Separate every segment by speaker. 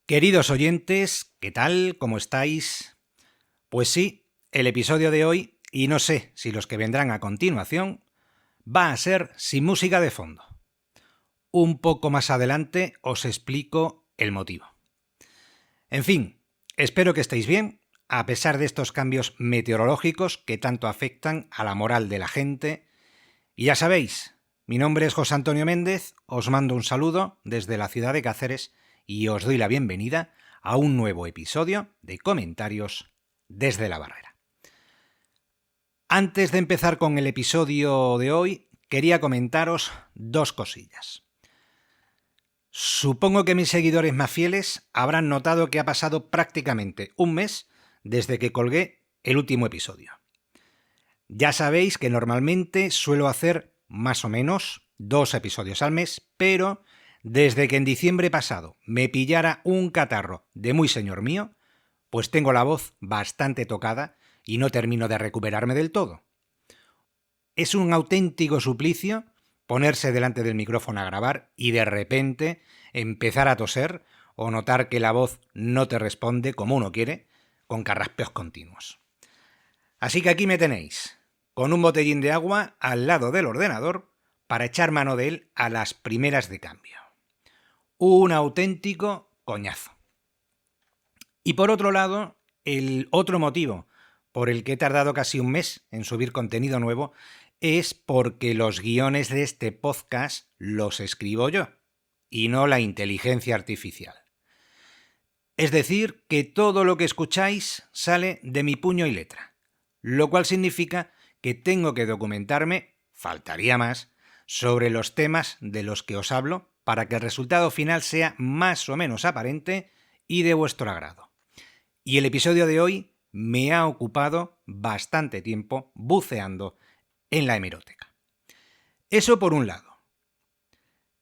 Speaker 1: Queridos oyentes, ¿qué tal? ¿Cómo estáis? Pues sí, el episodio de hoy, y no sé si los que vendrán a continuación, va a ser sin música de fondo. Un poco más adelante os explico el motivo. En fin, espero que estéis bien, a pesar de estos cambios meteorológicos que tanto afectan a la moral de la gente. Y ya sabéis, mi nombre es José Antonio Méndez, os mando un saludo desde la ciudad de Cáceres y os doy la bienvenida a un nuevo episodio de Comentarios desde la Barrera. Antes de empezar con el episodio de hoy, quería comentaros dos cosillas. Supongo que mis seguidores más fieles habrán notado que ha pasado prácticamente un mes desde que colgué el último episodio. Ya sabéis que normalmente suelo hacer más o menos 2 episodios al mes, pero desde que en diciembre pasado me pillara un catarro de muy señor mío, pues tengo la voz bastante tocada y no termino de recuperarme del todo. Es un auténtico suplicio ponerse delante del micrófono a grabar y de repente empezar a toser o notar que la voz no te responde como uno quiere, con carraspeos continuos. Así que aquí me tenéis, con un botellín de agua al lado del ordenador para echar mano de él a las primeras de cambio. Un auténtico coñazo. Y por otro lado, el otro motivo por el que he tardado casi un mes en subir contenido nuevo es porque los guiones de este podcast los escribo yo y no la inteligencia artificial. Es decir, que todo lo que escucháis sale de mi puño y letra, lo cual significa que tengo que documentarme, faltaría más, sobre los temas de los que os hablo para que el resultado final sea más o menos aparente y de vuestro agrado. Y el episodio de hoy me ha ocupado bastante tiempo buceando en la hemeroteca. Eso por un lado.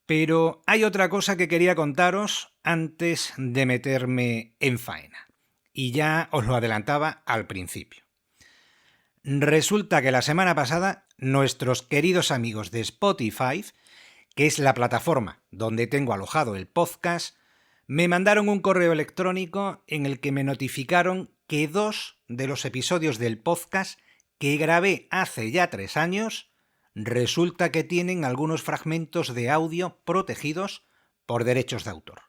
Speaker 1: Pero hay otra cosa que quería contaros antes de meterme en faena. Y ya os lo adelantaba al principio. Resulta que la semana pasada nuestros queridos amigos de Spotify, que es la plataforma donde tengo alojado el podcast, me mandaron un correo electrónico en el que me notificaron que 2 de los episodios del podcast que grabé hace ya 3 años resulta que tienen algunos fragmentos de audio protegidos por derechos de autor.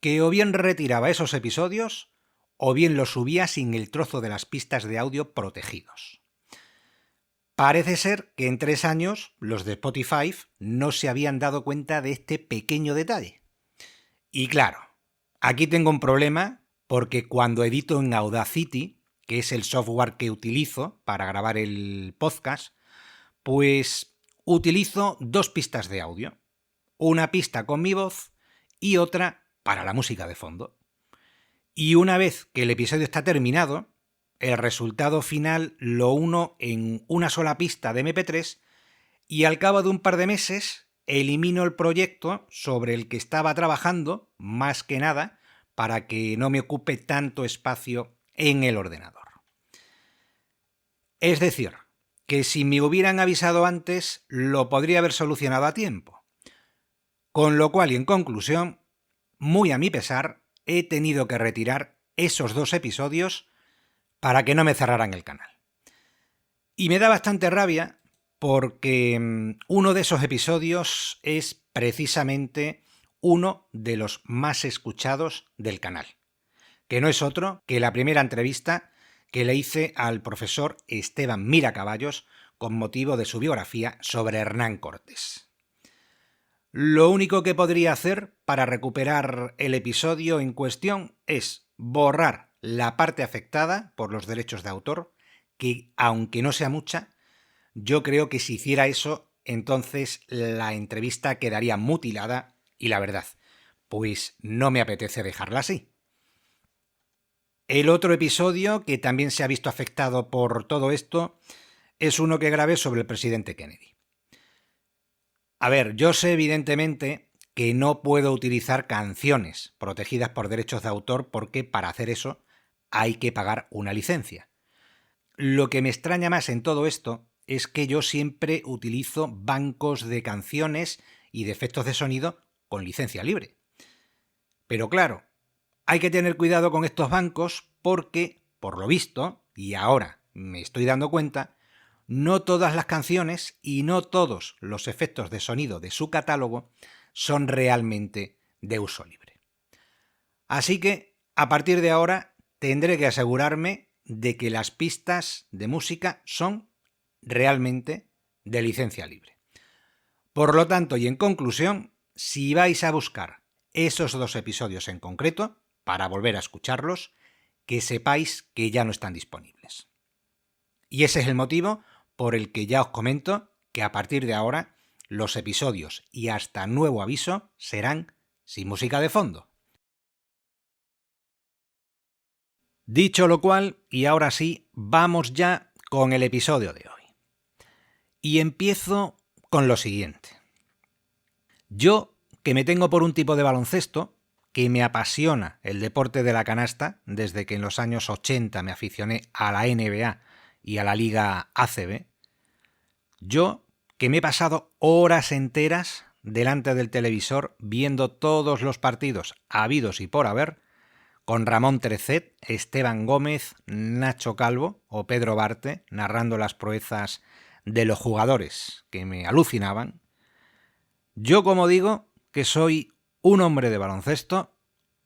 Speaker 1: Que o bien retiraba esos episodios o bien los subía sin el trozo de las pistas de audio protegidos. Parece ser que en 3 años los de Spotify no se habían dado cuenta de este pequeño detalle. Y claro, aquí tengo un problema porque cuando edito en Audacity, que es el software que utilizo para grabar el podcast, pues utilizo 2 pistas de audio. Una pista con mi voz y otra para la música de fondo. Y una vez que el episodio está terminado, el resultado final lo uno en una sola pista de MP3 y al cabo de un par de meses elimino el proyecto sobre el que estaba trabajando, más que nada, para que no me ocupe tanto espacio en el ordenador. Es decir, que si me hubieran avisado antes, lo podría haber solucionado a tiempo. Con lo cual, y en conclusión, muy a mi pesar, he tenido que retirar esos 2 episodios para que no me cerraran el canal. Y me da bastante rabia porque uno de esos episodios es precisamente uno de los más escuchados del canal, que no es otro que la primera entrevista que le hice al profesor Esteban Miracaballos con motivo de su biografía sobre Hernán Cortés. Lo único que podría hacer para recuperar el episodio en cuestión es borrar la parte afectada por los derechos de autor, que aunque no sea mucha, yo creo que si hiciera eso, entonces la entrevista quedaría mutilada y la verdad, pues no me apetece dejarla así. El otro episodio que también se ha visto afectado por todo esto es uno que grabé sobre el presidente Kennedy. A ver, yo sé evidentemente que no puedo utilizar canciones protegidas por derechos de autor porque para hacer eso hay que pagar una licencia. Lo que me extraña más en todo esto es que yo siempre utilizo bancos de canciones y de efectos de sonido con licencia libre. Pero claro, hay que tener cuidado con estos bancos porque, por lo visto, y ahora me estoy dando cuenta, no todas las canciones y no todos los efectos de sonido de su catálogo son realmente de uso libre. Así que, a partir de ahora, tendré que asegurarme de que las pistas de música son realmente de licencia libre. Por lo tanto, y en conclusión, si vais a buscar esos 2 episodios en concreto, para volver a escucharlos, que sepáis que ya no están disponibles. Y ese es el motivo por el que ya os comento que a partir de ahora los episodios y hasta nuevo aviso serán sin música de fondo. Dicho lo cual, y ahora sí, vamos ya con el episodio de hoy. Y empiezo con lo siguiente. Yo, que me tengo por un tipo de baloncesto, que me apasiona el deporte de la canasta, desde que en los años 80 me aficioné a la NBA y a la Liga ACB, yo, que me he pasado horas enteras delante del televisor viendo todos los partidos habidos y por haber, con Ramón Trecet, Esteban Gómez, Nacho Calvo o Pedro Barte narrando las proezas de los jugadores que me alucinaban, yo, como digo, que soy un hombre de baloncesto,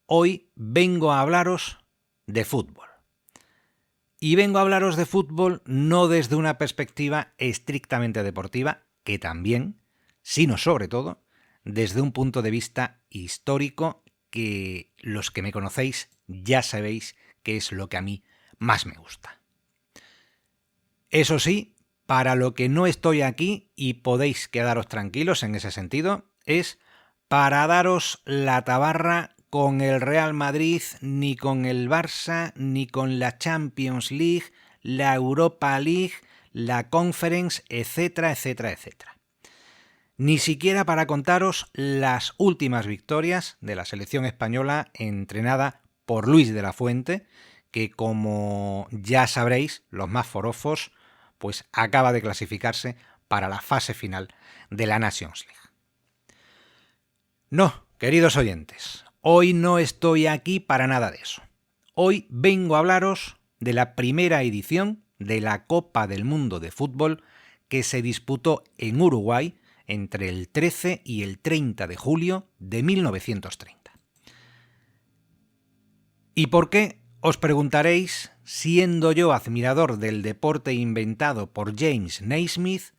Speaker 1: hoy vengo a hablaros de fútbol. Y vengo a hablaros de fútbol no desde una perspectiva estrictamente deportiva, que también, sino sobre todo, desde un punto de vista histórico que los que me conocéis ya sabéis que es lo que a mí más me gusta. Eso sí, para lo que no estoy aquí, y podéis quedaros tranquilos en ese sentido, es para daros la tabarra con el Real Madrid, ni con el Barça, ni con la Champions League, la Europa League, la Conference, etcétera, etcétera, etcétera. Ni siquiera para contaros las últimas victorias de la selección española entrenada por Luis de la Fuente, que, como ya sabréis, los más forofos, pues acaba de clasificarse para la fase final de la Nations League. No, queridos oyentes, hoy no estoy aquí para nada de eso. Hoy vengo a hablaros de la primera edición de la Copa del Mundo de Fútbol que se disputó en Uruguay entre el 13 y el 30 de julio de 1930. ¿Y por qué? Os preguntaréis, siendo yo admirador del deporte inventado por James Naismith,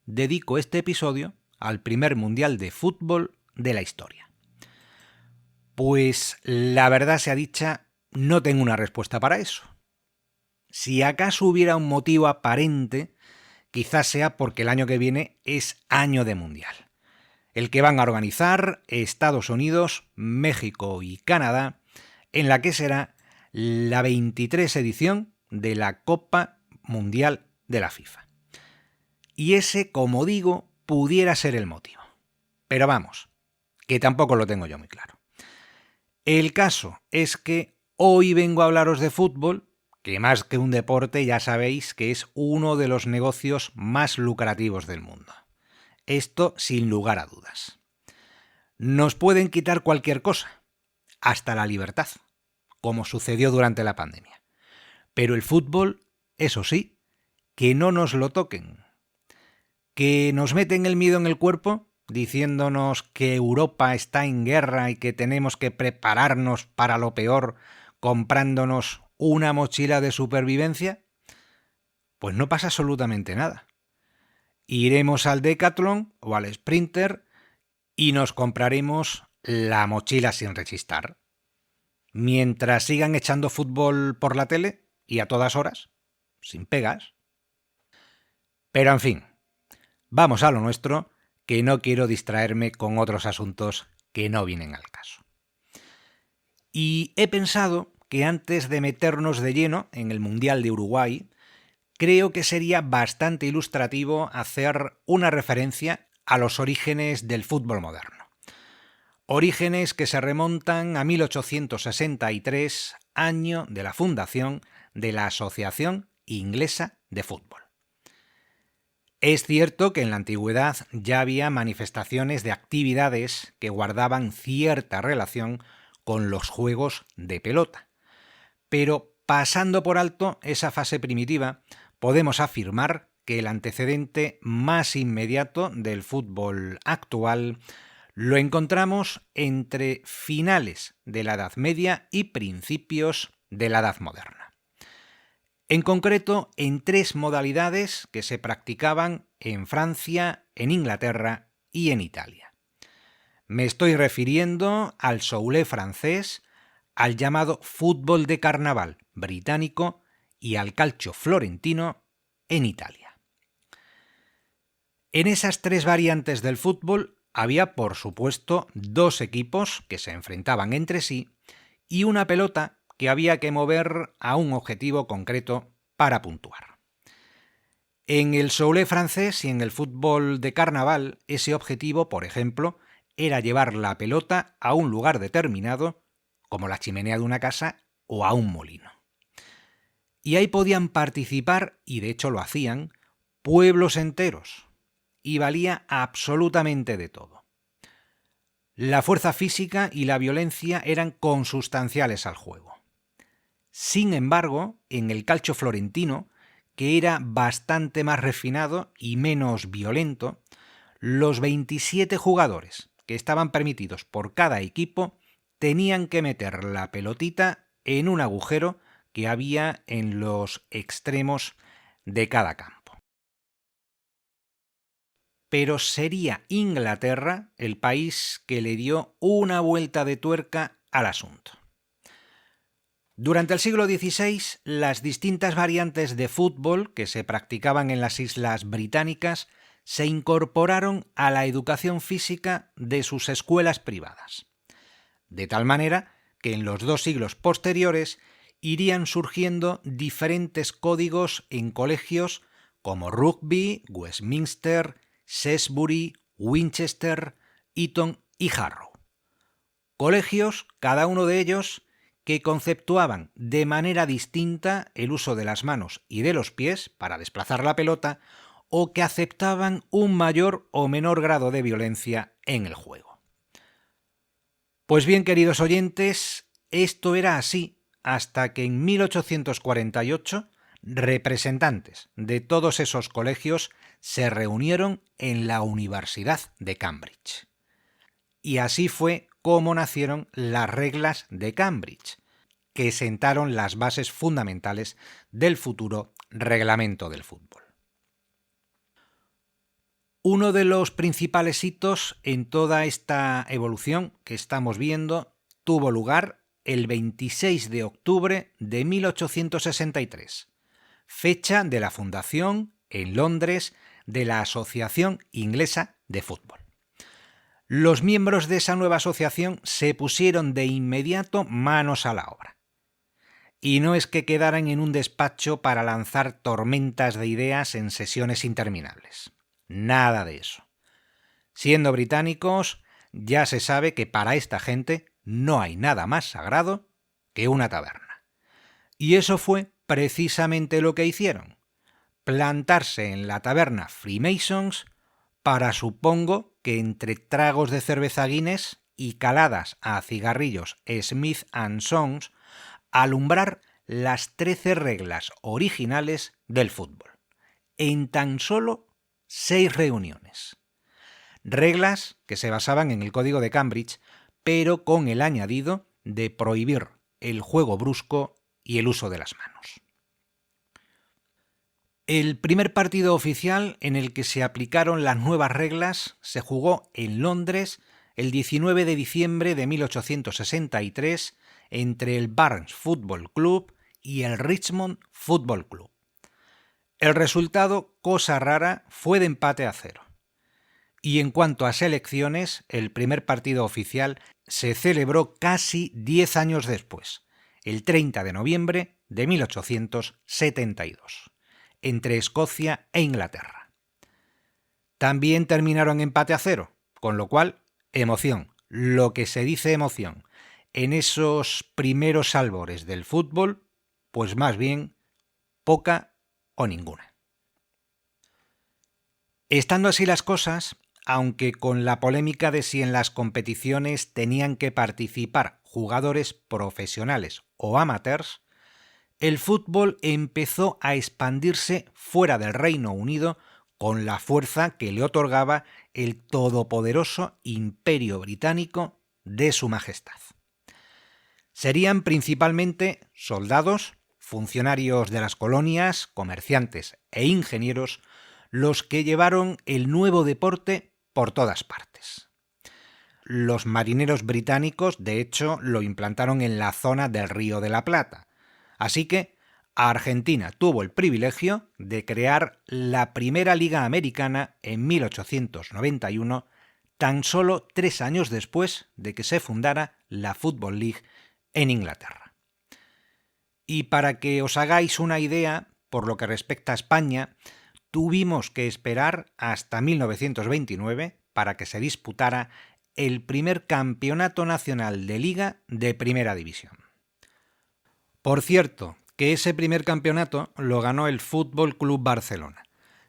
Speaker 1: dedico este episodio al primer mundial de fútbol de la historia. Pues la verdad sea dicha, no tengo una respuesta para eso. Si acaso hubiera un motivo aparente, quizás sea porque el año que viene es año de mundial, el que van a organizar Estados Unidos, México y Canadá, en la que será la 23 edición de la Copa Mundial de la FIFA. Y ese, como digo, pudiera ser el motivo. Pero vamos, que tampoco lo tengo yo muy claro. El caso es que hoy vengo a hablaros de fútbol, que más que un deporte ya sabéis que es uno de los negocios más lucrativos del mundo. Esto sin lugar a dudas. Nos pueden quitar cualquier cosa, hasta la libertad, como sucedió durante la pandemia. Pero el fútbol, eso sí, que no nos lo toquen. Que nos meten el miedo en el cuerpo diciéndonos que Europa está en guerra y que tenemos que prepararnos para lo peor comprándonos una mochila de supervivencia, pues no pasa absolutamente nada. Iremos al Decathlon o al Sprinter y nos compraremos la mochila sin rechistar. Mientras sigan echando fútbol por la tele y a todas horas, sin pegas. Pero en fin, vamos a lo nuestro, que no quiero distraerme con otros asuntos que no vienen al caso. Y he pensado que antes de meternos de lleno en el Mundial de Uruguay, creo que sería bastante ilustrativo hacer una referencia a los orígenes del fútbol moderno. Orígenes que se remontan a 1863, año de la fundación de la Asociación Inglesa de Fútbol. Es cierto que en la antigüedad ya había manifestaciones de actividades que guardaban cierta relación con los juegos de pelota. Pero pasando por alto esa fase primitiva, podemos afirmar que el antecedente más inmediato del fútbol actual lo encontramos entre finales de la Edad Media y principios de la Edad Moderna. En concreto, en 3 modalidades que se practicaban en Francia, en Inglaterra y en Italia. Me estoy refiriendo al soulé francés, al llamado fútbol de carnaval británico y al calcio florentino en Italia. En esas 3 variantes del fútbol había, por supuesto, 2 equipos que se enfrentaban entre sí y una pelota que había que mover a un objetivo concreto para puntuar. En el soulé francés y en el fútbol de carnaval, ese objetivo, por ejemplo, era llevar la pelota a un lugar determinado, como la chimenea de una casa o a un molino. Y ahí podían participar, y de hecho lo hacían, pueblos enteros, y valía absolutamente de todo. La fuerza física y la violencia eran consustanciales al juego. Sin embargo, en el calcio florentino, que era bastante más refinado y menos violento, los 27 jugadores que estaban permitidos por cada equipo tenían que meter la pelotita en un agujero que había en los extremos de cada campo. Pero sería Inglaterra el país que le dio una vuelta de tuerca al asunto. Durante el siglo XVI, las distintas variantes de fútbol que se practicaban en las islas británicas se incorporaron a la educación física de sus escuelas privadas. De tal manera que en los 2 siglos posteriores irían surgiendo diferentes códigos en colegios como Rugby, Westminster, Shrewsbury, Winchester, Eton y Harrow. Colegios, cada uno de ellos, que conceptuaban de manera distinta el uso de las manos y de los pies para desplazar la pelota o que aceptaban un mayor o menor grado de violencia en el juego. Pues bien, queridos oyentes, esto era así hasta que en 1848 representantes de todos esos colegios se reunieron en la Universidad de Cambridge. Y así fue como nacieron las reglas de Cambridge, que sentaron las bases fundamentales del futuro reglamento del fútbol. Uno de los principales hitos en toda esta evolución que estamos viendo tuvo lugar el 26 de octubre de 1863, fecha de la fundación en Londres de la Asociación Inglesa de Fútbol. Los miembros de esa nueva asociación se pusieron de inmediato manos a la obra. Y no es que quedaran en un despacho para lanzar tormentas de ideas en sesiones interminables. Nada de eso. Siendo británicos, ya se sabe que para esta gente no hay nada más sagrado que una taberna. Y eso fue precisamente lo que hicieron. Plantarse en la taberna Freemasons para, supongo, que entre tragos de cerveza Guinness y caladas a cigarrillos Smith & Sons, alumbrar las 13 reglas originales del fútbol, en tan solo 6 reuniones. Reglas que se basaban en el Código de Cambridge, pero con el añadido de prohibir el juego brusco y el uso de las manos. El primer partido oficial en el que se aplicaron las nuevas reglas se jugó en Londres el 19 de diciembre de 1863 entre el Barnes Football Club y el Richmond Football Club. El resultado, cosa rara, fue de empate a 0. Y en cuanto a selecciones, el primer partido oficial se celebró casi 10 años después, el 30 de noviembre de 1872. Entre Escocia e Inglaterra. También terminaron empate a 0, con lo cual, emoción, lo que se dice emoción, en esos primeros albores del fútbol, pues más bien poca o ninguna. Estando así las cosas, aunque con la polémica de si en las competiciones tenían que participar jugadores profesionales o amateurs, el fútbol empezó a expandirse fuera del Reino Unido con la fuerza que le otorgaba el todopoderoso Imperio Británico de Su Majestad. Serían principalmente soldados, funcionarios de las colonias, comerciantes e ingenieros los que llevaron el nuevo deporte por todas partes. Los marineros británicos, de hecho, lo implantaron en la zona del Río de la Plata. Así que Argentina tuvo el privilegio de crear la primera liga americana en 1891, tan solo 3 años después de que se fundara la Football League en Inglaterra. Y para que os hagáis una idea, por lo que respecta a España, tuvimos que esperar hasta 1929 para que se disputara el primer campeonato nacional de liga de primera división. Por cierto, que ese primer campeonato lo ganó el Fútbol Club Barcelona.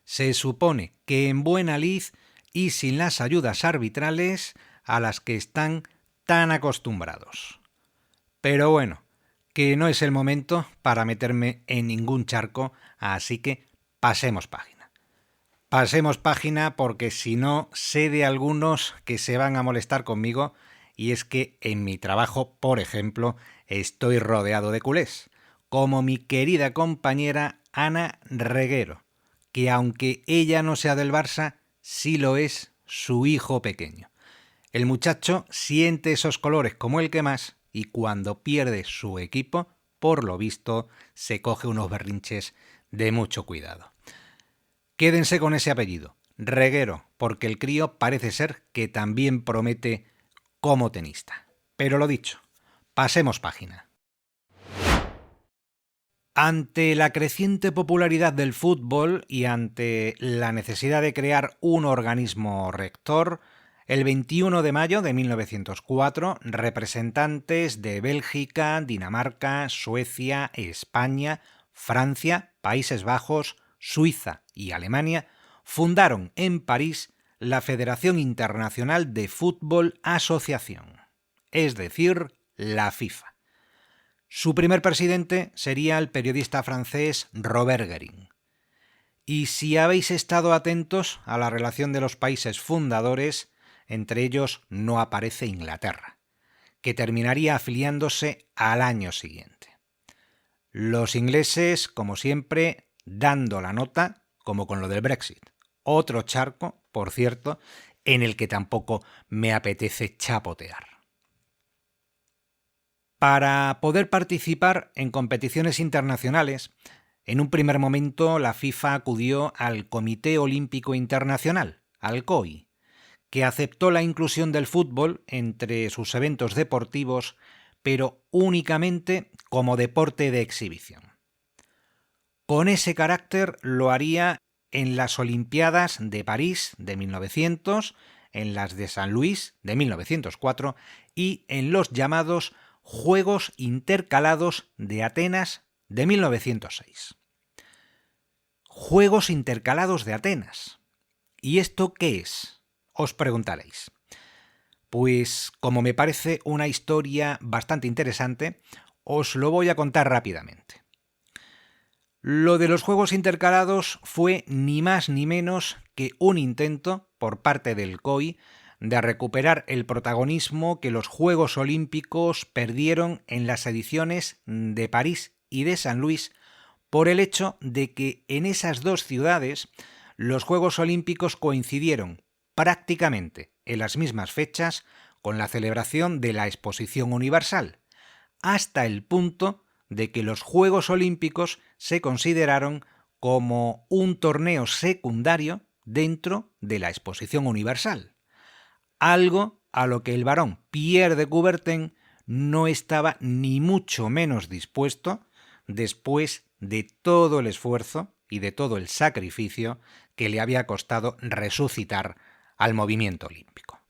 Speaker 1: Se supone que en buena lid y sin las ayudas arbitrales a las que están tan acostumbrados. Pero bueno, que no es el momento para meterme en ningún charco, así que pasemos página. Pasemos página porque si no, sé de algunos que se van a molestar conmigo, y es que en mi trabajo, por ejemplo, estoy rodeado de culés, como mi querida compañera Ana Reguero, que aunque ella no sea del Barça, sí lo es su hijo pequeño. El muchacho siente esos colores como el que más, y cuando pierde su equipo, por lo visto, se coge unos berrinches de mucho cuidado. Quédense con ese apellido, Reguero, porque el crío parece ser que también promete como tenista. Pero lo dicho, pasemos página. Ante la creciente popularidad del fútbol y ante la necesidad de crear un organismo rector, el 21 de mayo de 1904, representantes de Bélgica, Dinamarca, Suecia, España, Francia, Países Bajos, Suiza y Alemania fundaron en París la Federación Internacional de Fútbol Asociación, es decir, la FIFA. Su primer presidente sería el periodista francés Robert Guérin. Y si habéis estado atentos a la relación de los países fundadores, entre ellos no aparece Inglaterra, que terminaría afiliándose al año siguiente. Los ingleses, como siempre, dando la nota, como con lo del Brexit. Otro charco, por cierto, en el que tampoco me apetece chapotear. Para poder participar en competiciones internacionales, en un primer momento la FIFA acudió al Comité Olímpico Internacional, al COI, que aceptó la inclusión del fútbol entre sus eventos deportivos, pero únicamente como deporte de exhibición. Con ese carácter lo haría en las Olimpiadas de París de 1900, en las de San Luis de 1904 y en los llamados Juegos Intercalados de Atenas de 1906. Juegos Intercalados de Atenas. ¿Y esto qué es?, os preguntaréis. Pues como me parece una historia bastante interesante, os lo voy a contar rápidamente. Lo de los Juegos Intercalados fue ni más ni menos que un intento por parte del COI de recuperar el protagonismo que los Juegos Olímpicos perdieron en las ediciones de París y de San Luis por el hecho de que en esas dos ciudades los Juegos Olímpicos coincidieron prácticamente en las mismas fechas con la celebración de la Exposición Universal, hasta el punto de que los Juegos Olímpicos se consideraron como un torneo secundario dentro de la Exposición Universal. Algo a lo que el barón Pierre de Coubertin no estaba ni mucho menos dispuesto después de todo el esfuerzo y de todo el sacrificio que le había costado resucitar al movimiento olímpico.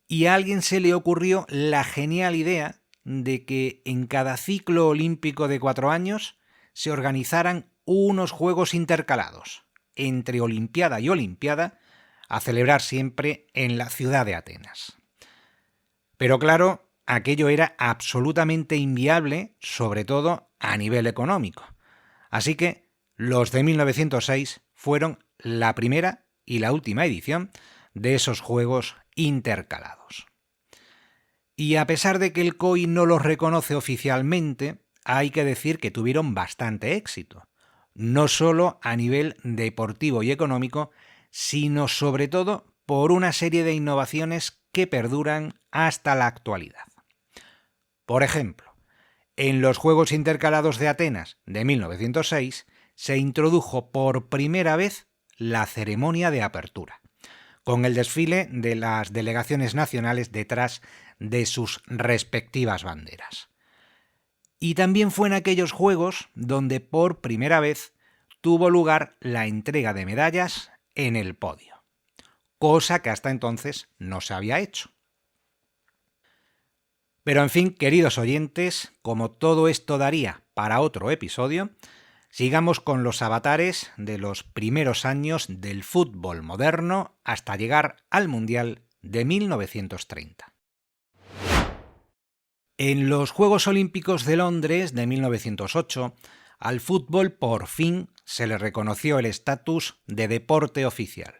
Speaker 1: Y a alguien se le ocurrió la genial idea de que en cada ciclo olímpico de 4 años se organizaran unos Juegos intercalados entre Olimpiada y Olimpiada, a celebrar siempre en la ciudad de Atenas. Pero claro, aquello era absolutamente inviable, sobre todo a nivel económico. Así que los de 1906 fueron la primera y la última edición de esos juegos intercalados. Y a pesar de que el COI no los reconoce oficialmente, hay que decir que tuvieron bastante éxito, no solo a nivel deportivo y económico, sino sobre todo por una serie de innovaciones que perduran hasta la actualidad. Por ejemplo, en los Juegos Intercalados de Atenas de 1906 se introdujo por primera vez la ceremonia de apertura, con el desfile de las delegaciones nacionales detrás de sus respectivas banderas. Y también fue en aquellos Juegos donde por primera vez tuvo lugar la entrega de medallas en el podio, cosa que hasta entonces no se había hecho. Pero en fin, queridos oyentes, como todo esto daría para otro episodio, sigamos con los avatares de los primeros años del fútbol moderno hasta llegar al Mundial de 1930. En los Juegos Olímpicos de Londres de 1908, al fútbol por fin se le reconoció el estatus de deporte oficial,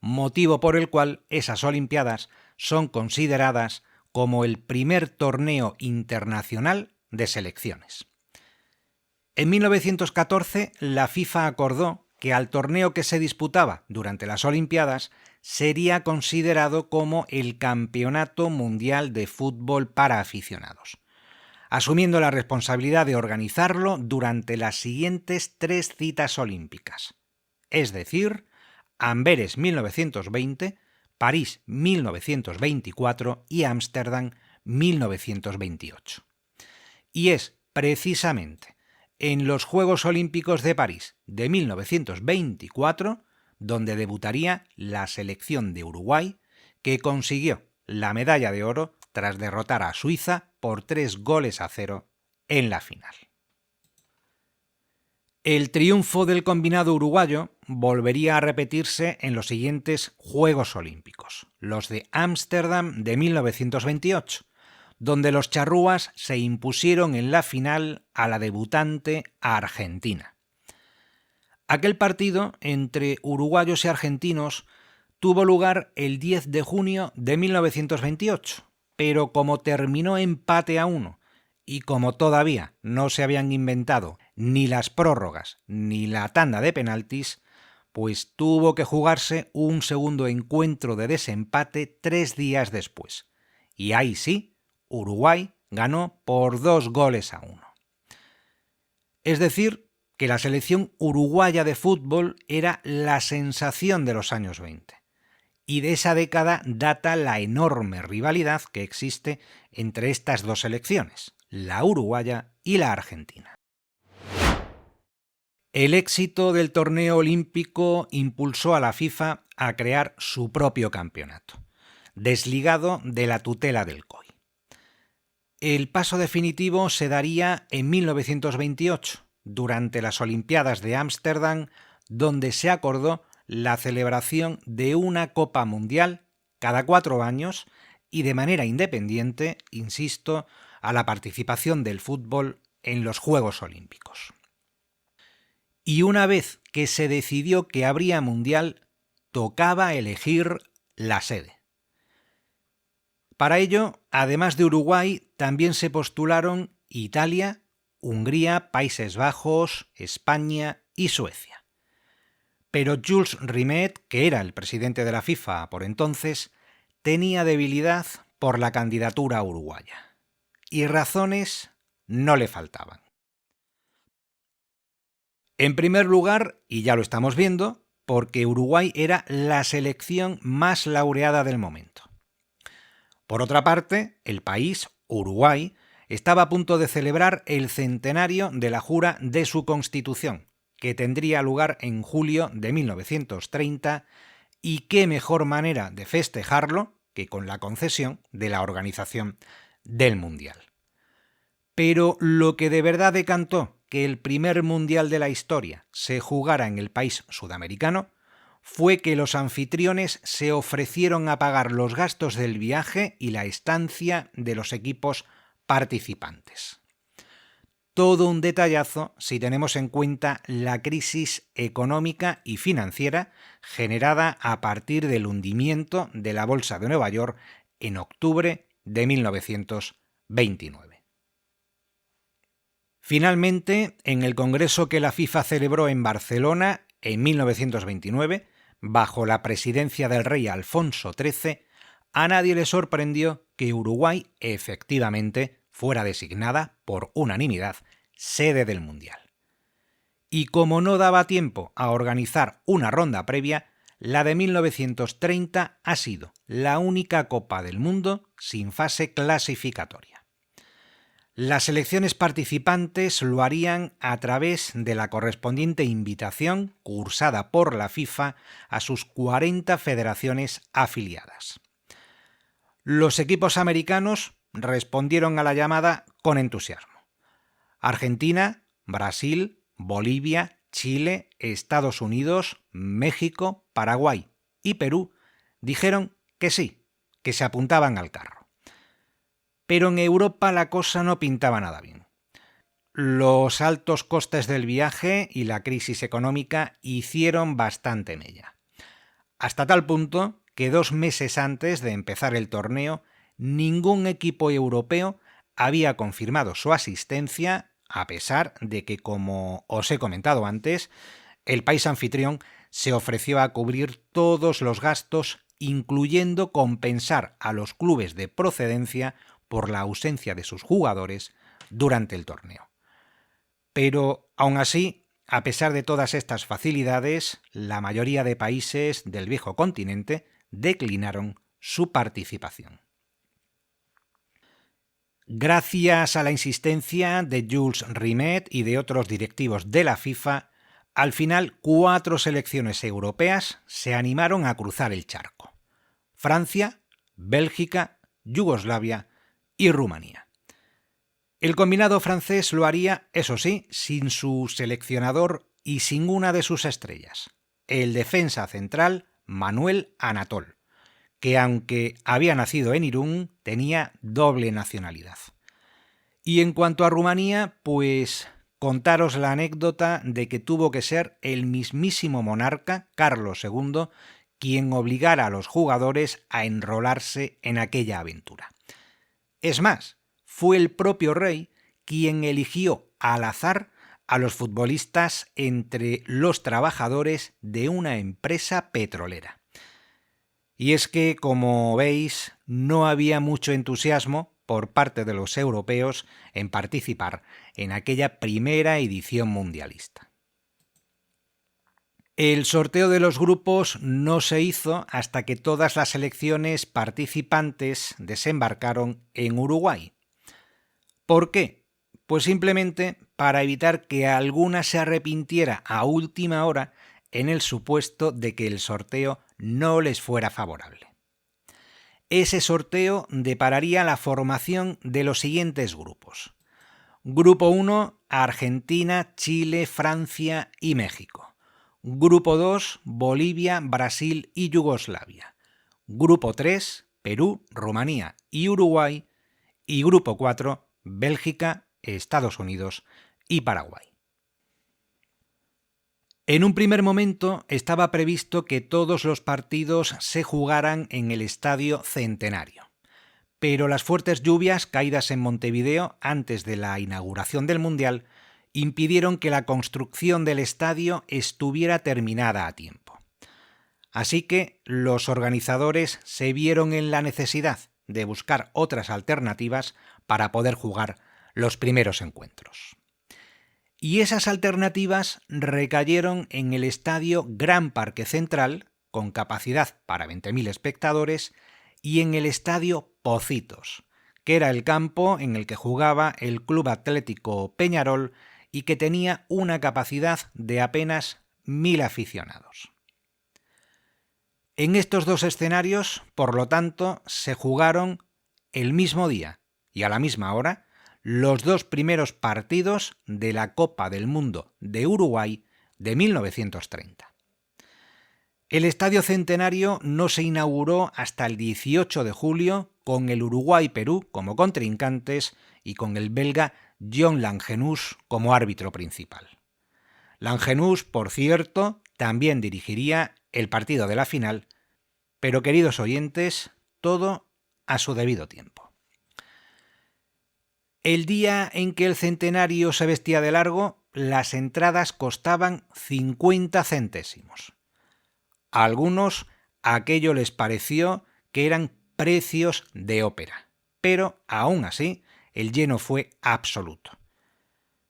Speaker 1: motivo por el cual esas Olimpiadas son consideradas como el primer torneo internacional de selecciones. En 1914, la FIFA acordó que al torneo que se disputaba durante las Olimpiadas sería considerado como el Campeonato Mundial de Fútbol para aficionados, asumiendo la responsabilidad de organizarlo durante las siguientes 3 citas olímpicas, es decir, Amberes 1920, París 1924 y Ámsterdam 1928. Y es precisamente en los Juegos Olímpicos de París de 1924 donde debutaría la selección de Uruguay, que consiguió la medalla de oro tras derrotar a Suiza por 3-0 en la final. El triunfo del combinado uruguayo volvería a repetirse en los siguientes Juegos Olímpicos, los de Ámsterdam de 1928, donde los charrúas se impusieron en la final a la debutante Argentina. Aquel partido entre uruguayos y argentinos tuvo lugar el 10 de junio de 1928, pero como terminó empate a 1 y como todavía no se habían inventado ni las prórrogas ni la tanda de penaltis, pues tuvo que jugarse un segundo encuentro de desempate 3 días después. Y ahí sí, Uruguay ganó por 2-1. Es decir, que la selección uruguaya de fútbol era la sensación de los años 20. Y de esa década data la enorme rivalidad que existe entre estas dos selecciones, la uruguaya y la argentina. El éxito del torneo olímpico impulsó a la FIFA a crear su propio campeonato, desligado de la tutela del COI. El paso definitivo se daría en 1928, durante las Olimpiadas de Ámsterdam, donde se acordó la celebración de una Copa Mundial cada 4 años y de manera independiente, insisto, a la participación del fútbol en los Juegos Olímpicos. Y una vez que se decidió que habría Mundial, tocaba elegir la sede. Para ello, además de Uruguay, también se postularon Italia, Hungría, Países Bajos, España y Suecia. Pero Jules Rimet, que era el presidente de la FIFA por entonces, tenía debilidad por la candidatura uruguaya. Y razones no le faltaban. En primer lugar, y ya lo estamos viendo, porque Uruguay era la selección más laureada del momento. Por otra parte, el país, Uruguay, estaba a punto de celebrar el centenario de la jura de su Constitución, que tendría lugar en julio de 1930, y qué mejor manera de festejarlo que con la concesión de la organización del Mundial. Pero lo que de verdad decantó que el primer Mundial de la historia se jugara en el país sudamericano fue que los anfitriones se ofrecieron a pagar los gastos del viaje y la estancia de los equipos participantes. Todo un detallazo si tenemos en cuenta la crisis económica y financiera generada a partir del hundimiento de la Bolsa de Nueva York en octubre de 1929. Finalmente, en el congreso que la FIFA celebró en Barcelona en 1929, bajo la presidencia del rey Alfonso XIII, a nadie le sorprendió que Uruguay efectivamente fuera designada por unanimidad sede del Mundial. Y como no daba tiempo a organizar una ronda previa, la de 1930 ha sido la única Copa del Mundo sin fase clasificatoria. Las selecciones participantes lo harían a través de la correspondiente invitación cursada por la FIFA a sus 40 federaciones afiliadas. Los equipos americanos respondieron a la llamada con entusiasmo. Argentina, Brasil, Bolivia, Chile, Estados Unidos, México, Paraguay y Perú dijeron que sí, que se apuntaban al carro. Pero en Europa la cosa no pintaba nada bien. Los altos costes del viaje y la crisis económica hicieron bastante mella. Hasta tal punto que 2 meses antes de empezar el torneo, ningún equipo europeo había confirmado su asistencia, a pesar de que, como os he comentado antes, el país anfitrión se ofreció a cubrir todos los gastos, incluyendo compensar a los clubes de procedencia por la ausencia de sus jugadores durante el torneo. Pero, aún así, a pesar de todas estas facilidades, la mayoría de países del viejo continente declinaron su participación. Gracias a la insistencia de Jules Rimet y de otros directivos de la FIFA, al final 4 selecciones europeas se animaron a cruzar el charco: Francia, Bélgica, Yugoslavia y Rumanía. El combinado francés lo haría, eso sí, sin su seleccionador y sin una de sus estrellas, el defensa central Manuel Anatol, que aunque había nacido en Irún, tenía doble nacionalidad. Y en cuanto a Rumanía, pues contaros la anécdota de que tuvo que ser el mismísimo monarca, Carlos II, quien obligara a los jugadores a enrolarse en aquella aventura. Es más, fue el propio rey quien eligió al azar a los futbolistas entre los trabajadores de una empresa petrolera. Y es que, como veis, no había mucho entusiasmo por parte de los europeos en participar en aquella primera edición mundialista. El sorteo de los grupos no se hizo hasta que todas las selecciones participantes desembarcaron en Uruguay. ¿Por qué? Pues simplemente para evitar que alguna se arrepintiera a última hora en el supuesto de que el sorteo no les fuera favorable. Ese sorteo depararía la formación de los siguientes grupos. Grupo 1, Argentina, Chile, Francia y México. Grupo 2, Bolivia, Brasil y Yugoslavia. Grupo 3, Perú, Rumanía y Uruguay. Y Grupo 4, Bélgica, Estados Unidos y Paraguay. En un primer momento estaba previsto que todos los partidos se jugaran en el Estadio Centenario, pero las fuertes lluvias caídas en Montevideo antes de la inauguración del Mundial impidieron que la construcción del estadio estuviera terminada a tiempo. Así que los organizadores se vieron en la necesidad de buscar otras alternativas para poder jugar los primeros encuentros. Y esas alternativas recayeron en el estadio Gran Parque Central, con capacidad para 20.000 espectadores, y en el estadio Pocitos, que era el campo en el que jugaba el Club Atlético Peñarol y que tenía una capacidad de apenas 1.000 aficionados. En estos 2 escenarios, por lo tanto, se jugaron el mismo día y a la misma hora los 2 primeros partidos de la Copa del Mundo de Uruguay de 1930. El Estadio Centenario no se inauguró hasta el 18 de julio con el Uruguay-Perú como contrincantes y con el belga John Langenus como árbitro principal. Langenus, por cierto, también dirigiría el partido de la final, pero queridos oyentes, todo a su debido tiempo. El día en que el Centenario se vestía de largo, las entradas costaban 50 céntimos. A algunos aquello les pareció que eran precios de ópera, pero aún así el lleno fue absoluto.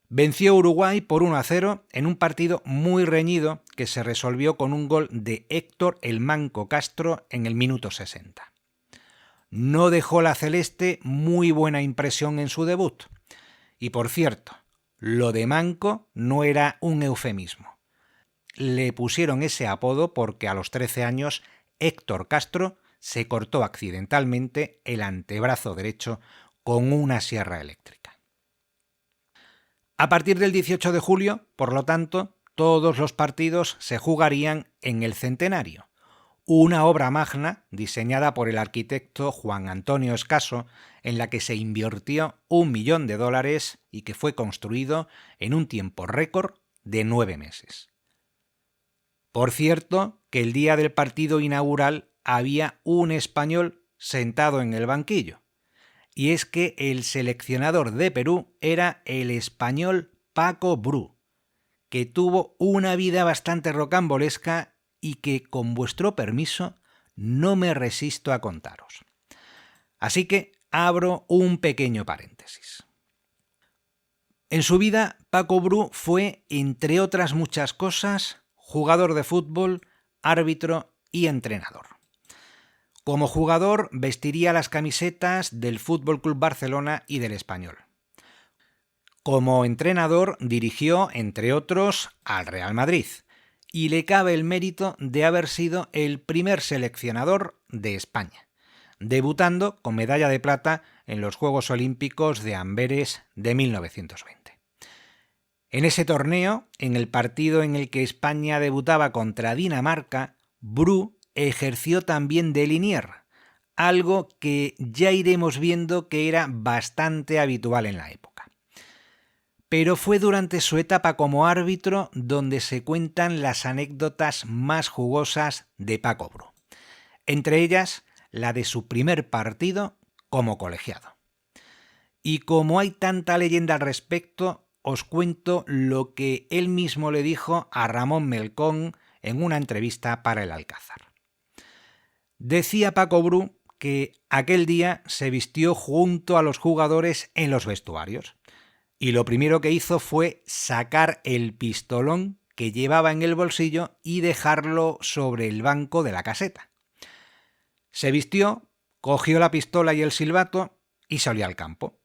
Speaker 1: Venció Uruguay por 1-0 en un partido muy reñido que se resolvió con un gol de Héctor el Manco Castro en el minuto 60. No dejó la celeste muy buena impresión en su debut. Y por cierto, lo de Manco no era un eufemismo. Le pusieron ese apodo porque a los 13 años Héctor Castro se cortó accidentalmente el antebrazo derecho con una sierra eléctrica. A partir del 18 de julio, por lo tanto, todos los partidos se jugarían en el Centenario, una obra magna diseñada por el arquitecto Juan Antonio Escaso, en la que se invirtió $1 millón y que fue construido en un tiempo récord de 9 meses. Por cierto, que el día del partido inaugural había un español sentado en el banquillo, y es que el seleccionador de Perú era el español Paco Bru, que tuvo una vida bastante rocambolesca y que, con vuestro permiso, no me resisto a contaros. Así que abro un pequeño paréntesis. En su vida, Paco Bru fue, entre otras muchas cosas, jugador de fútbol, árbitro y entrenador. Como jugador vestiría las camisetas del Fútbol Club Barcelona y del Español. Como entrenador dirigió, entre otros, al Real Madrid, y le cabe el mérito de haber sido el primer seleccionador de España, debutando con medalla de plata en los Juegos Olímpicos de Amberes de 1920. En ese torneo, en el partido en el que España debutaba contra Dinamarca, Bru ejerció también de linier, algo que ya iremos viendo que era bastante habitual en la época. Pero fue durante su etapa como árbitro donde se cuentan las anécdotas más jugosas de Paco Bru, entre ellas la de su primer partido como colegiado. Y como hay tanta leyenda al respecto, os cuento lo que él mismo le dijo a Ramón Melcón en una entrevista para el Alcázar. Decía Paco Bru que aquel día se vistió junto a los jugadores en los vestuarios y lo primero que hizo fue sacar el pistolón que llevaba en el bolsillo y dejarlo sobre el banco de la caseta. Se vistió, cogió la pistola y el silbato y salió al campo.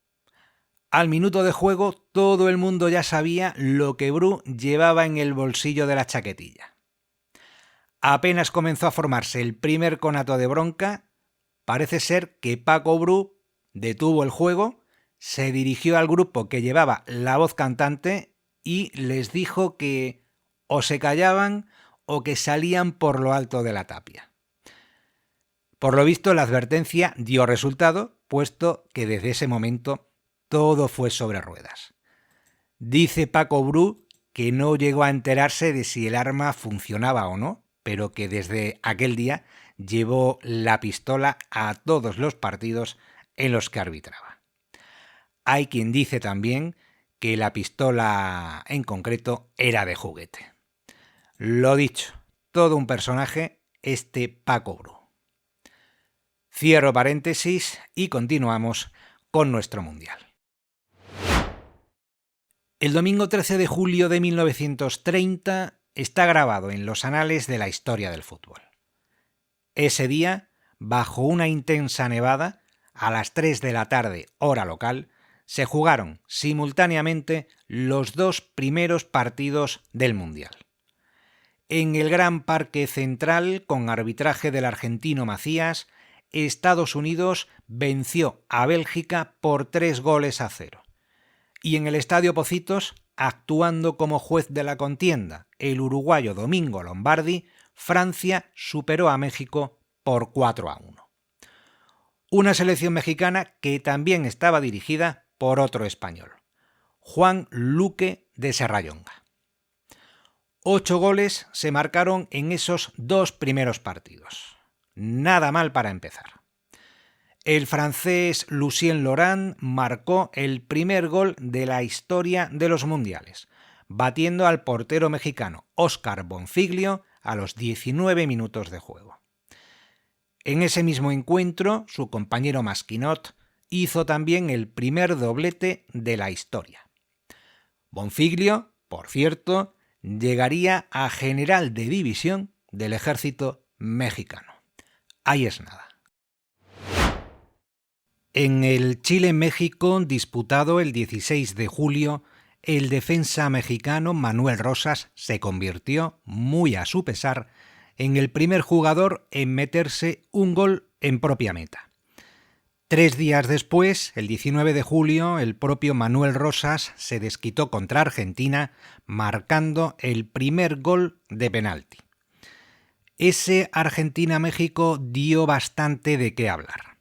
Speaker 1: Al minuto de juego todo el mundo ya sabía lo que Bru llevaba en el bolsillo de la chaquetilla. Apenas comenzó a formarse el primer conato de bronca, parece ser que Paco Bru detuvo el juego, se dirigió al grupo que llevaba la voz cantante y les dijo que o se callaban o que salían por lo alto de la tapia. Por lo visto, la advertencia dio resultado, puesto que desde ese momento todo fue sobre ruedas. Dice Paco Bru que no llegó a enterarse de si el arma funcionaba o no, pero que desde aquel día llevó la pistola a todos los partidos en los que arbitraba. Hay quien dice también que la pistola en concreto era de juguete. Lo dicho, todo un personaje este Paco Bru. Cierro paréntesis y continuamos con nuestro Mundial. El domingo 13 de julio de 1930 está grabado en los anales de la historia del fútbol. Ese día, bajo una intensa nevada, a las 3 de la tarde, hora local, se jugaron simultáneamente los dos primeros partidos del Mundial. En el Gran Parque Central, con arbitraje del argentino Macías, Estados Unidos venció a Bélgica por 3-0. Y en el Estadio Pocitos, actuando como juez de la contienda, el uruguayo Domingo Lombardi Francia superó a México por 4-1. Una selección mexicana que también estaba dirigida por otro español, Juan Luque de Serrallonga. 8 goles se marcaron en esos 2 primeros partidos. Nada mal para empezar. El francés Lucien Laurent marcó el primer gol de la historia de los mundiales, batiendo al portero mexicano Óscar Bonfiglio a los 19 minutos de juego. En ese mismo encuentro, su compañero Masquinot hizo también el primer doblete de la historia. Bonfiglio, por cierto, llegaría a general de división del ejército mexicano. Ahí es nada. En el Chile-México disputado el 16 de julio, el defensa mexicano Manuel Rosas se convirtió, muy a su pesar, en el primer jugador en meterse un gol en propia meta. 3 días después, el 19 de julio, el propio Manuel Rosas se desquitó contra Argentina, marcando el primer gol de penalti. Ese Argentina-México dio bastante de qué hablar.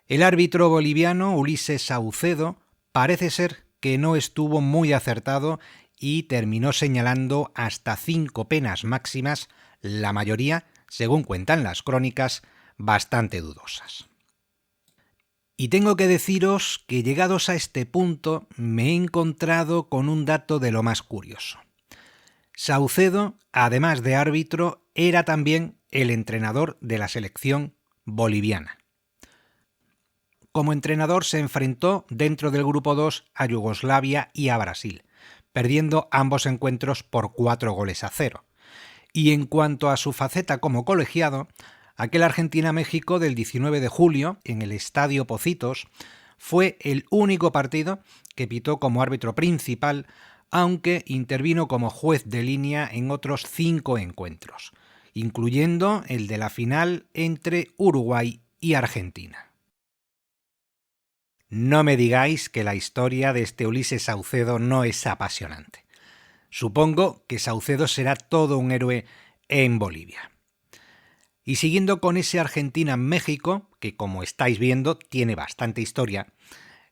Speaker 1: El árbitro boliviano Ulises Saucedo parece ser que no estuvo muy acertado y terminó señalando hasta 5 penas máximas, la mayoría, según cuentan las crónicas, bastante dudosas. Y tengo que deciros que llegados a este punto me he encontrado con un dato de lo más curioso. Saucedo, además de árbitro, era también el entrenador de la selección boliviana. Como entrenador se enfrentó dentro del grupo 2 a Yugoslavia y a Brasil, perdiendo ambos encuentros por 4-0. Y en cuanto a su faceta como colegiado, aquel Argentina-México del 19 de julio, en el Estadio Pocitos, fue el único partido que pitó como árbitro principal, aunque intervino como juez de línea en otros 5 encuentros, incluyendo el de la final entre Uruguay y Argentina. No me digáis que la historia de este Ulises Saucedo no es apasionante. Supongo que Saucedo será todo un héroe en Bolivia. Y siguiendo con ese Argentina-México, que como estáis viendo tiene bastante historia,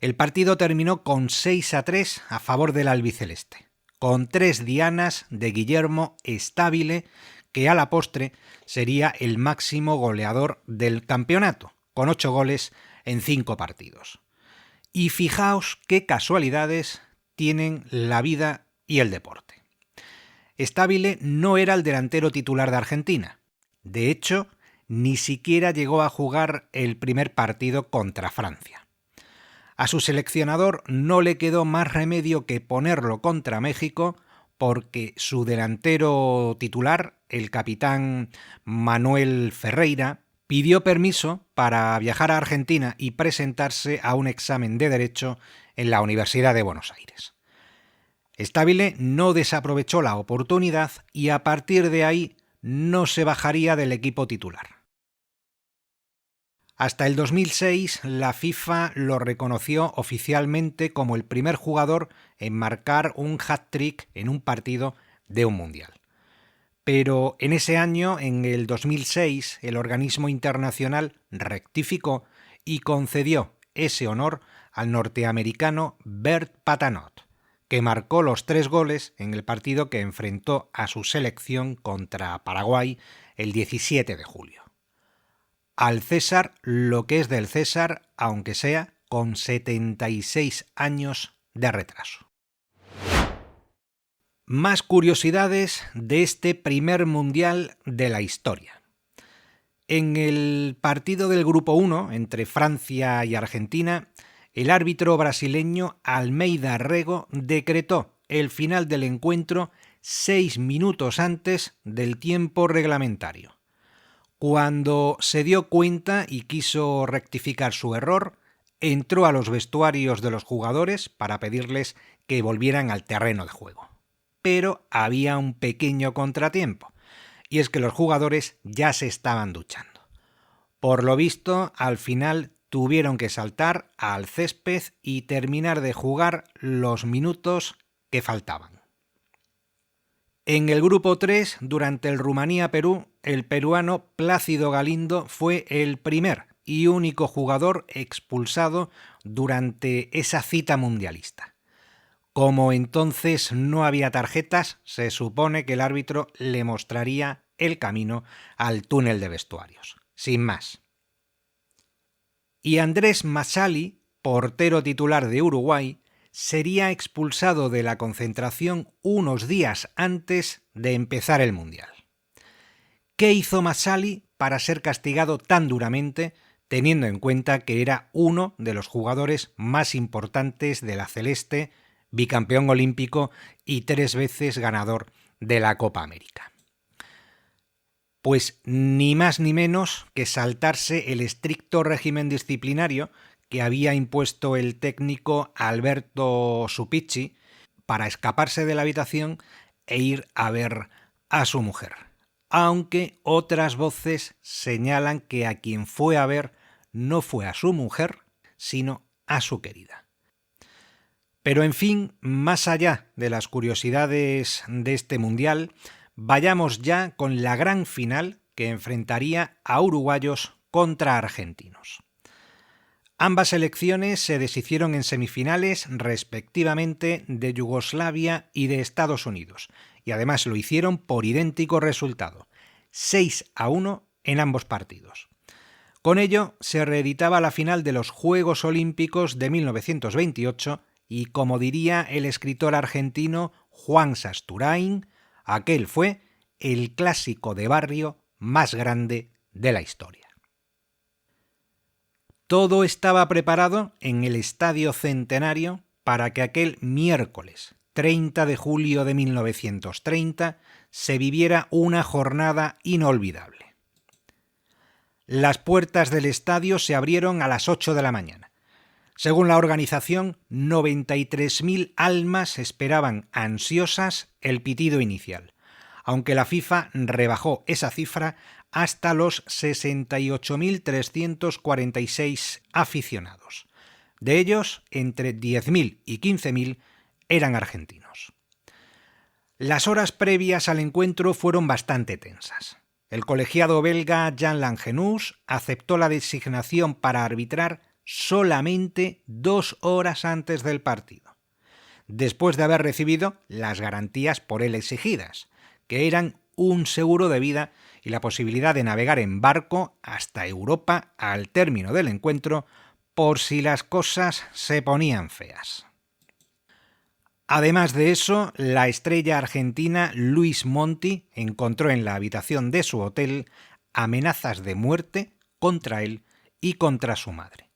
Speaker 1: el partido terminó con 6-3 a favor del albiceleste, con 3 dianas de Guillermo Stabile, que a la postre sería el máximo goleador del campeonato, con 8 goles en 5 partidos. Y fijaos qué casualidades tienen la vida y el deporte. Stabile no era el delantero titular de Argentina. De hecho, ni siquiera llegó a jugar el primer partido contra Francia. A su seleccionador no le quedó más remedio que ponerlo contra México porque su delantero titular, el capitán Manuel Ferreira, pidió permiso para viajar a Argentina y presentarse a un examen de Derecho en la Universidad de Buenos Aires. Stabile no desaprovechó la oportunidad y a partir de ahí no se bajaría del equipo titular. Hasta el 2006, la FIFA lo reconoció oficialmente como el primer jugador en marcar un hat-trick en un partido de un mundial. Pero en ese año, en el 2006, el organismo internacional rectificó y concedió ese honor al norteamericano Bert Patanot, que marcó los 3 goles en el partido que enfrentó a su selección contra Paraguay el 17 de julio. Al César lo que es del César, aunque sea con 76 años de retraso. Más curiosidades de este primer mundial de la historia. En el partido del Grupo 1 entre Francia y Argentina, el árbitro brasileño Almeida Rego decretó el final del encuentro 6 minutos antes del tiempo reglamentario. Cuando se dio cuenta y quiso rectificar su error, entró a los vestuarios de los jugadores para pedirles que volvieran al terreno de juego. Pero había un pequeño contratiempo, y es que los jugadores ya se estaban duchando. Por lo visto, al final tuvieron que saltar al césped y terminar de jugar los minutos que faltaban. En el grupo 3, durante el Rumanía-Perú, el peruano Plácido Galindo fue el primer y único jugador expulsado durante esa cita mundialista. Como entonces no había tarjetas, se supone que el árbitro le mostraría el camino al túnel de vestuarios. Sin más. Y Andrés Masali, portero titular de Uruguay, sería expulsado de la concentración unos días antes de empezar el Mundial. ¿Qué hizo Masali para ser castigado tan duramente, teniendo en cuenta que era uno de los jugadores más importantes de la celeste, bicampeón olímpico y 3 veces ganador de la Copa América? Pues ni más ni menos que saltarse el estricto régimen disciplinario que había impuesto el técnico Alberto Supicci para escaparse de la habitación e ir a ver a su mujer. Aunque otras voces señalan que a quien fue a ver no fue a su mujer, sino a su querida. Pero en fin, más allá de las curiosidades de este mundial, vayamos ya con la gran final que enfrentaría a uruguayos contra argentinos. Ambas selecciones se deshicieron en semifinales respectivamente de Yugoslavia y de Estados Unidos, y además lo hicieron por idéntico resultado, 6-1 en ambos partidos. Con ello se reeditaba la final de los Juegos Olímpicos de 1928 y, como diría el escritor argentino Juan Sasturain, aquel fue el clásico de barrio más grande de la historia. Todo estaba preparado en el Estadio Centenario para que aquel miércoles 30 de julio de 1930 se viviera una jornada inolvidable. Las puertas del estadio se abrieron a las 8 de la mañana. Según la organización, 93.000 almas esperaban ansiosas el pitido inicial, aunque la FIFA rebajó esa cifra hasta los 68.346 aficionados. De ellos, entre 10.000 y 15.000 eran argentinos. Las horas previas al encuentro fueron bastante tensas. El colegiado belga Jean Langenus aceptó la designación para arbitrar solamente 2 horas antes del partido, después de haber recibido las garantías por él exigidas, que eran un seguro de vida y la posibilidad de navegar en barco hasta Europa al término del encuentro por si las cosas se ponían feas. Además de eso, la estrella argentina Luis Monti encontró en la habitación de su hotel amenazas de muerte contra él y contra su madre.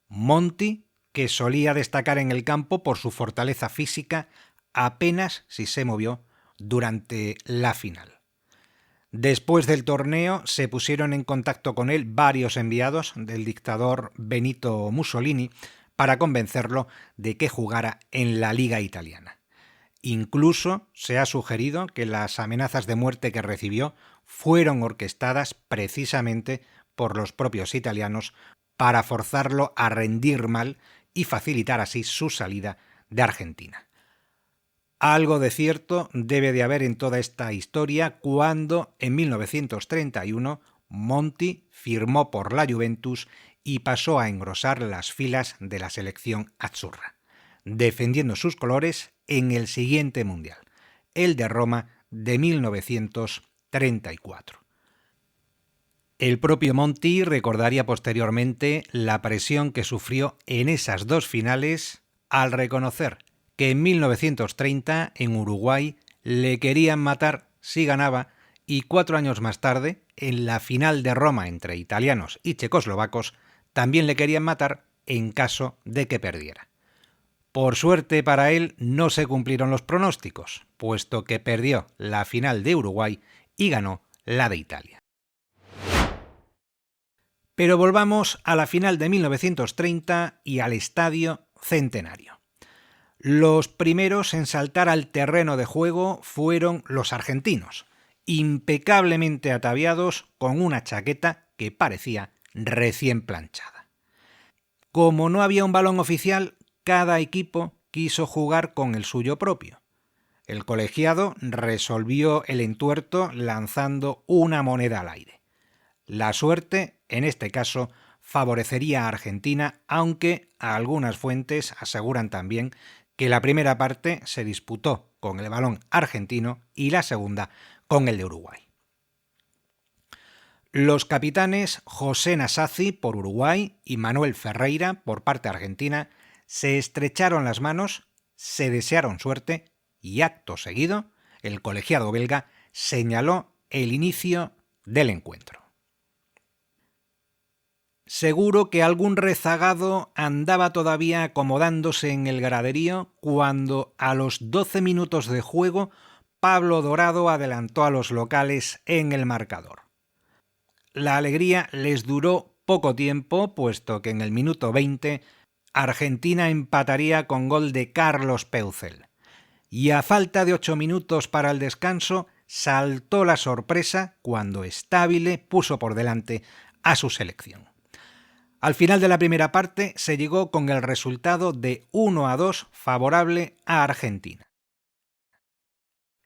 Speaker 1: Monti, que solía destacar en el campo por su fortaleza física, apenas si se movió durante la final. Después del torneo se pusieron en contacto con él varios enviados del dictador Benito Mussolini para convencerlo de que jugara en la Liga Italiana. Incluso se ha sugerido que las amenazas de muerte que recibió fueron orquestadas precisamente por los propios italianos para forzarlo a rendir mal y facilitar así su salida de Argentina. Algo de cierto debe de haber en toda esta historia cuando, en 1931, Monti firmó por la Juventus y pasó a engrosar las filas de la selección azzurra, defendiendo sus colores en el siguiente Mundial, el de Roma de 1934. El propio Monti recordaría posteriormente la presión que sufrió en esas 2 finales al reconocer que en 1930 en Uruguay le querían matar si ganaba y 4 años más tarde, en la final de Roma entre italianos y checoslovacos, también le querían matar en caso de que perdiera. Por suerte para él no se cumplieron los pronósticos, puesto que perdió la final de Uruguay y ganó la de Italia. Pero volvamos a la final de 1930 y al Estadio Centenario. Los primeros en saltar al terreno de juego fueron los argentinos, impecablemente ataviados con una chaqueta que parecía recién planchada. Como no había un balón oficial, cada equipo quiso jugar con el suyo propio. el colegiado resolvió el entuerto lanzando una moneda al aire. La suerte, en este caso, favorecería a Argentina, aunque algunas fuentes aseguran también que la primera parte se disputó con el balón argentino y la segunda con el de Uruguay. Los capitanes José Nasazzi por Uruguay y Manuel Ferreira por parte argentina se estrecharon las manos, se desearon suerte y acto seguido el colegiado belga señaló el inicio del encuentro. Seguro que algún rezagado andaba todavía acomodándose en el graderío cuando a los 12 minutos de juego Pablo Dorado adelantó a los locales en el marcador. La alegría les duró poco tiempo, puesto que en el minuto 20 Argentina empataría con gol de Carlos Peucel. Y a falta de 8 minutos para el descanso, saltó la sorpresa cuando Stabile puso por delante a su selección. Al final de la primera parte se llegó con el resultado de 1-2 favorable a Argentina.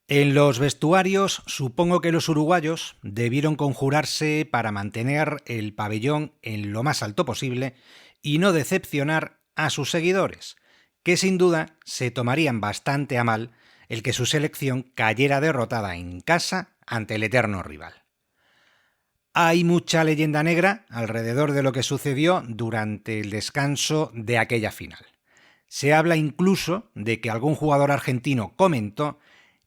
Speaker 1: En los vestuarios, supongo que los uruguayos debieron conjurarse para mantener el pabellón en lo más alto posible y no decepcionar a sus seguidores, que sin duda se tomarían bastante a mal el que su selección cayera derrotada en casa ante el eterno rival. Hay mucha leyenda negra alrededor de lo que sucedió durante el descanso de aquella final. Se habla incluso de que algún jugador argentino comentó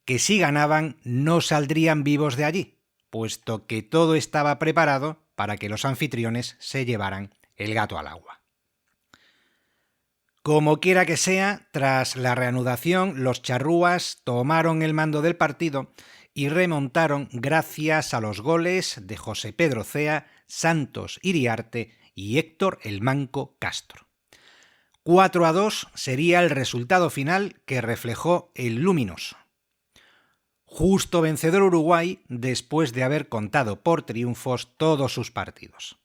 Speaker 1: que si ganaban no saldrían vivos de allí, puesto que todo estaba preparado para que los anfitriones se llevaran el gato al agua. Como quiera que sea, tras la reanudación, los charrúas tomaron el mando del partido y remontaron gracias a los goles de José Pedro Cea, Santos Iriarte y Héctor el Manco Castro. 4-2 sería el resultado final que reflejó el luminoso. Justo vencedor Uruguay después de haber contado por triunfos todos sus partidos.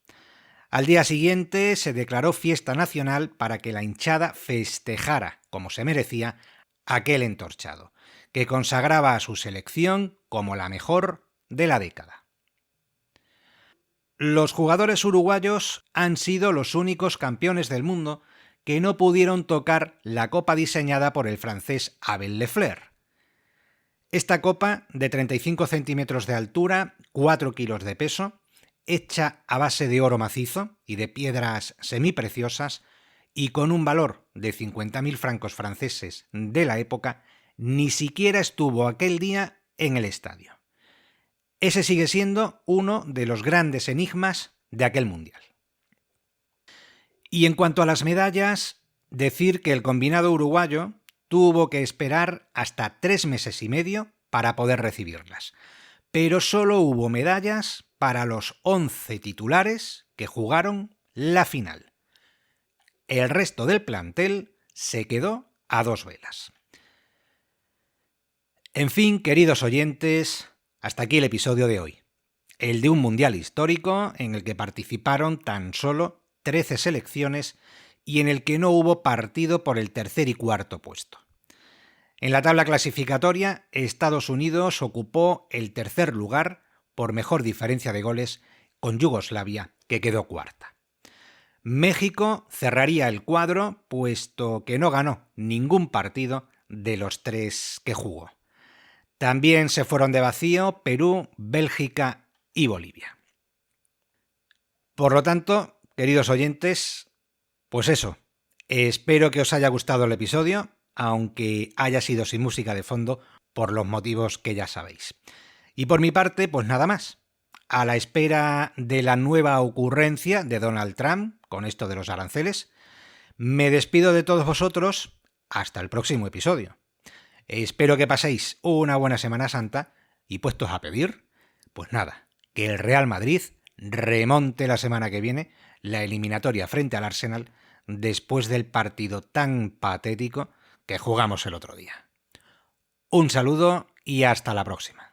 Speaker 1: Al día siguiente se declaró fiesta nacional para que la hinchada festejara, como se merecía, aquel entorchado, que consagraba a su selección como la mejor de la década. Los jugadores uruguayos han sido los únicos campeones del mundo que no pudieron tocar la copa diseñada por el francés Abel Lefleur. Esta copa, de 35 centímetros de altura, 4 kilos de peso, hecha a base de oro macizo y de piedras semipreciosas y con un valor de 50.000 francos franceses de la época, ni siquiera estuvo aquel día en el estadio. Ese sigue siendo uno de los grandes enigmas de aquel mundial. Y en cuanto a las medallas, decir que el combinado uruguayo tuvo que esperar hasta 3 meses y medio para poder recibirlas. Pero solo hubo medallas para los 11 titulares que jugaron la final. El resto del plantel se quedó a 2 velas. En fin, queridos oyentes, hasta aquí el episodio de hoy. El de un mundial histórico en el que participaron tan solo 13 selecciones y en el que no hubo partido por el tercer y cuarto puesto. En la tabla clasificatoria, Estados Unidos ocupó el tercer lugar por mejor diferencia de goles con Yugoslavia, que quedó cuarta. México cerraría el cuadro, puesto que no ganó ningún partido de los 3 que jugó. También se fueron de vacío Perú, Bélgica y Bolivia. Por lo tanto, queridos oyentes, pues eso, espero que os haya gustado el episodio, aunque haya sido sin música de fondo por los motivos que ya sabéis. Y por mi parte, pues nada más. A la espera de la nueva ocurrencia de Donald Trump con esto de los aranceles, me despido de todos vosotros hasta el próximo episodio. Espero que paséis una buena Semana Santa y puestos a pedir, pues nada, que el Real Madrid remonte la semana que viene la eliminatoria frente al Arsenal después del partido tan patético que jugamos el otro día. Un saludo y hasta la próxima.